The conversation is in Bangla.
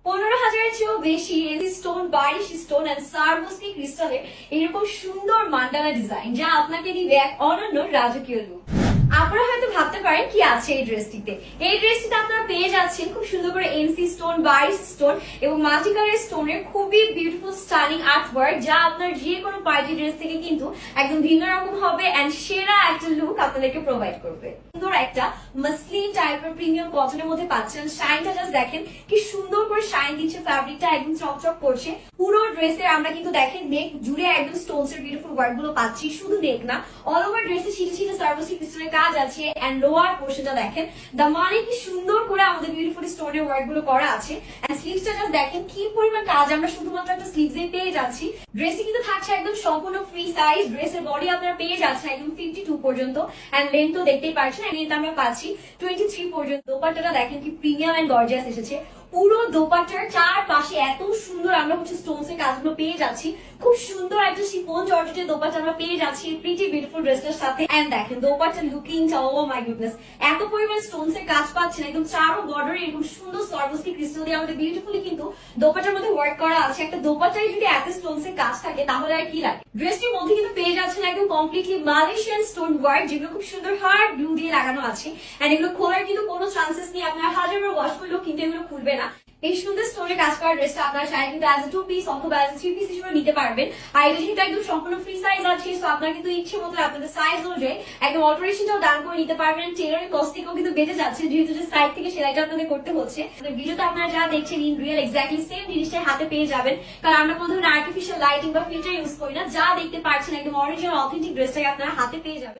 15,000-এর চেয়েও বেশি স্টোন, বারিশ স্টোন এন্ড সারভোস্কি ক্রিস্টালের এরকম সুন্দর মান্ডালা ডিজাইন, যা আপনাকে দিবে এক অনন্য রাজকীয় লুক। আপনারা হয়তো ভাবতে পারেন কি আছে এই ড্রেসটিতে। এই ড্রেসটিতে আপনারা পেয়ে যাচ্ছেন খুব সুন্দর করে এনসি স্টোন, বারিশ স্টোন এবং মাল্টি কালার স্টোনের খুবই বিউটিফুল স্টানিং আর্ট ওয়ার্ক, যা আপনার যে কোনো পার্টি ড্রেস থেকে কিন্তু একদম ভিন্ন রকম হবে এন্ড সেরা একটা লুক আপনাদেরকে প্রোভাইড করবে। সুন্দর একটা মাসলিন টাইপের প্রিমিয়াম কটনের মধ্যে পাচ্ছেন। শাইনটা জাস্ট দেখেন কি সুন্দর করে শাইন দিচ্ছে, ফ্যাব্রিকটা একদম চকচক করছে। পুরো ড্রেসের আমরা কিন্তু দেখেন নেক জুড়ে একদম স্টোনস এর বিউটিফুল ওয়ার্ক গুলো পাচ্ছি। শুধু নেক না, অল ওভার ড্রেসে ছিটে ছিটে সার্ভিস ক্রিস্টালের কাজ আছে এন্ড লোয়ার পোর্শনটা দেখেন দামানে কি সুন্দর করে আমাদের বিউটিফুল স্টোনের ওয়ার্ক গুলো করা আছে। এন্ড স্লিভসটা জাস্ট দেখেন কি পরিমাণ কাজ আমরা শুধুমাত্র একটা স্লিভসে পেয়ে যাচ্ছি। ড্রেসে কিন্তু থাকছে একদম সম্পূর্ণ ফ্রি সাইজ। ড্রেসের বডি আপনারা পেয়ে যাচ্ছেন একদম 52 পর্যন্ত এন্ড লেন্থ তো দেখতেই পাচ্ছেন, এন্ড আমরা পাচ্ছি 23 পর্যন্ত। দোপাট্টাটা দেখেন কি প্রিমিয়াম এন্ড গর্জিয়াস এসেছে। পুরো দোপাট্টার চারপাশে এত সুন্দর আমরা স্টোনস এর কাজগুলো পেয়ে যাচ্ছি। খুব সুন্দর একটা শিফন জর্জেটের দোপাট্টা আমরা পেয়ে যাচ্ছি প্রিটি বিউটিফুল ড্রেসটার সাথে। এন্ড দেখেন দোপাট্টার লুকিংটা, ও মাই গুডনেস, এত পরিমাণ স্টোনস এর কাজ পাচ্ছেন একদম চারো বর্ডারে এরকম সুন্দর সার্ভিসকি ক্রিস্টাল দিয়ে আমাদের বিউটিফুলি কিন্তু দোপাট্টার মধ্যে ওয়ার্ক করা আছে। একটা দোপাট্টায় যদি এত স্টোনস এর কাজ থাকে তাহলে আর কি লাগে। ড্রেসটির মধ্যে কিন্তু পেয়ে যাচ্ছেন একদম কমপ্লিটলি মালয়েশিয়ান স্টোন ওয়ার্ক, যেগুলো খুব সুন্দর হার্ড ব্লু দিয়ে লাগানো আছে। এন্ড এগুলো খোলার কিন্তু কোনো চান্সেস নেই, আপনার হাজারবার ওয়াশ করলেও কিন্তু এগুলো খুলবে না। এই সুন্দর স্টোনে কাজ করা ড্রেসটা আপনারা চাইলে কিন্তু অ্যাজ এ 2 পিস অথবা অ্যাজ এ 3 পিস হিসেবে নিতে পারবেন। আর এটা যেহেতু একদম সম্পূর্ণ ফ্রি সাইজ আছে, সো আপনারা কিন্তু ইচ্ছে মতো আপনাদের সাইজ অনুযায়ী একদম অল্টারেশনটাও ডান করে নিতে পারবেন। টেলারের কস্ট থেকেও কিন্তু বেঁচে যাচ্ছে, যেহেতু যে সাইড থেকে সেলাইটা আপনাদের করতে হচ্ছে। ভিডিওতে আপনারা যা দেখছেন ইন রিয়েল এক্স্যাক্টলি সেম জিনিসটাই হাতে পেয়ে যাবেন, কারণ আমরা কোনো ধরনের আর্টিফিশিয়াল লাইটিং বা ফিল্টার ইউজ করি না। যা দেখতে পাচ্ছেন একদম অরিজিনাল অথেন্টিক ড্রেসটাকে আপনারা হাতে পেয়ে যাবেন।